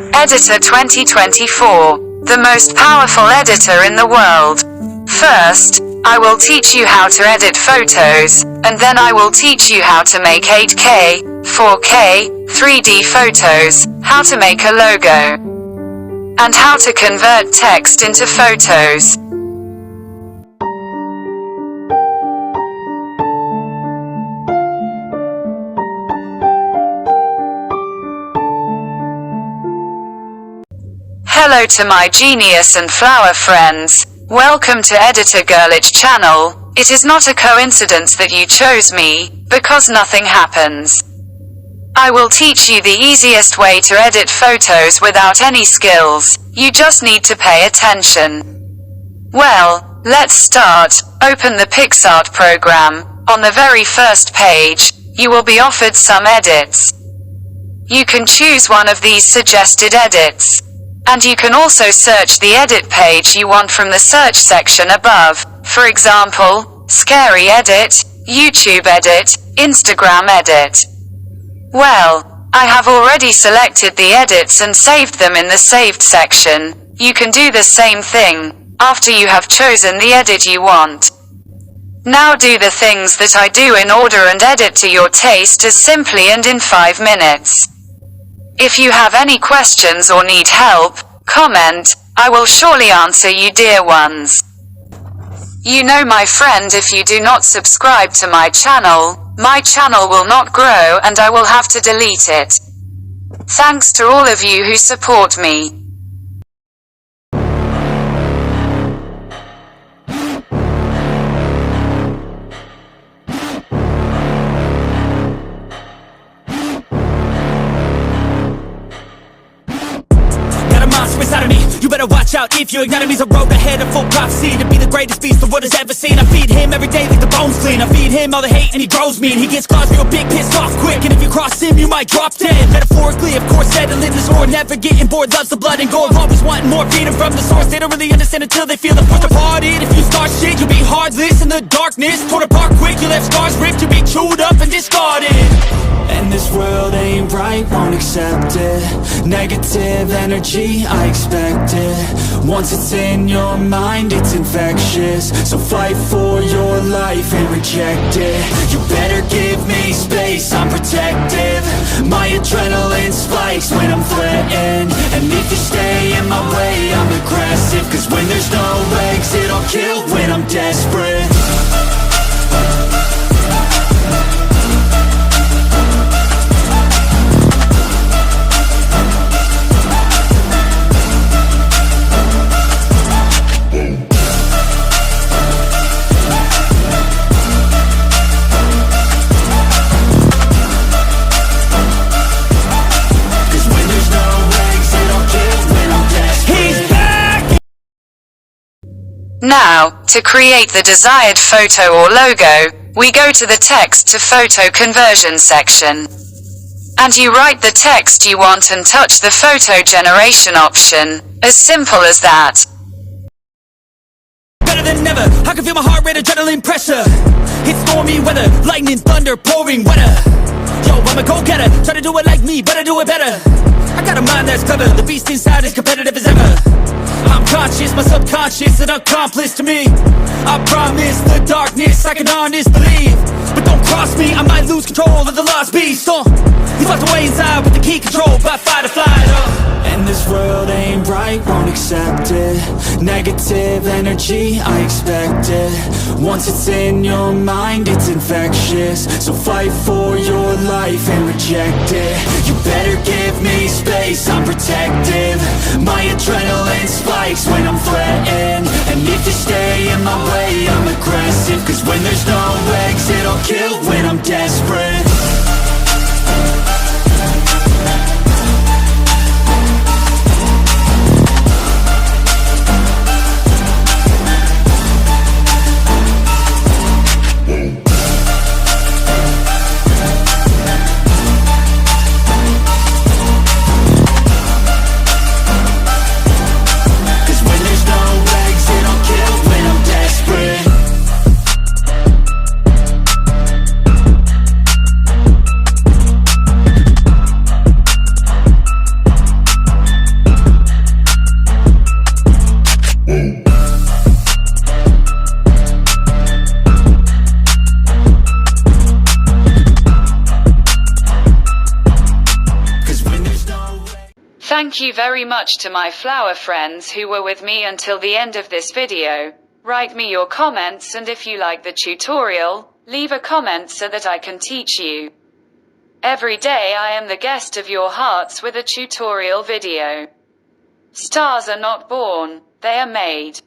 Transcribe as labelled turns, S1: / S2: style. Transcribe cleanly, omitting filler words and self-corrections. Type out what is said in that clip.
S1: Editor 2024, the most powerful editor in the world. First, I will teach you how to edit photos, and then I will teach you how to make 8K, 4K, 3D photos, how to make a logo, and how to convert text into photos. Hello to my genius and flower friends. Welcome to Editor Girlich channel. It is not a coincidence that you chose me, because nothing happens. I will teach you the easiest way to edit photos without any skills. You just need to pay attention. Well, let's start. Open the PicSart program. On the very first page, you will be offered some edits. You can choose one of these suggested edits. And you can also search the edit page you want from the search section above. For example, Scary Edit, YouTube Edit, Instagram Edit. Well, I have already selected the edits and saved them in the saved section. You can do the same thing, after you have chosen the edit you want. Now do the things that I do in order and edit to your taste as simply and in 5 minutes. If you have any questions or need help, comment. I will surely answer you, dear ones. You know, my friend, if you do not subscribe to my channel will not grow and I will have to delete it. Thanks to all of you who support me.
S2: Inside of me, you better watch out if you ignite me's a road ahead of full prophecy to be the greatest beast the world has ever seen. I feed him every day like the bones clean. I feed him all the hate and he grows me, and he gets claws real big, pissed off quick. And if you cross him, you might drop dead. Metaphorically, of course, settling the score, never getting bored, loves the blood and gore, always wanting more, feeding from the source. They don't really understand until they feel the force departed. If you start shit, you'll be heartless in the darkness, torn apart quick. You left scars ripped, you'll be chewed up and discarded. And this world ain't right, won't accept it. Negative energy, I expect it. Once it's in your mind, it's infectious. So fight for your life and reject it. You better give me space, I'm protective. My adrenaline spikes when I'm threatened. And if you stay in my way, I'm aggressive. Cause when there's no exit, I'll kill when I'm desperate.
S1: Now, to create the desired photo or logo, we go to the text to photo conversion section. And you write the text you want and touch the photo generation option. As simple as that.
S2: Better than ever, I can feel my heart rate, adrenaline pressure. It's stormy weather, lightning, thunder, pouring weather. Yo, I'm a go-getter, try to do it like me, but I do it better. I got a mind that's clever, the beast inside is competitive as ever. I'm conscious, my subconscious, an accomplice to me. I promise the darkness, I can honest believe. But don't cross me, I might lose control of the lost beast. He's locked away inside with the key controlled by fight or flight.
S3: And this world ain't right, won't accept it. Negative energy, I expect it. Once it's in your mind, it's infectious. So fight for your life and reject it. You better give me space, I'm protective. My adrenaline spikes when I'm threatened. And if you stay in my way, I'm aggressive. Cause when there's no exit, I'll kill when I'm desperate.
S1: Thank you very much to my flower friends who were with me until the end of this video. Write me your comments, and if you like the tutorial, leave a comment so that I can teach you. Every day I am the guest of your hearts with a tutorial video. Stars are not born, they are made.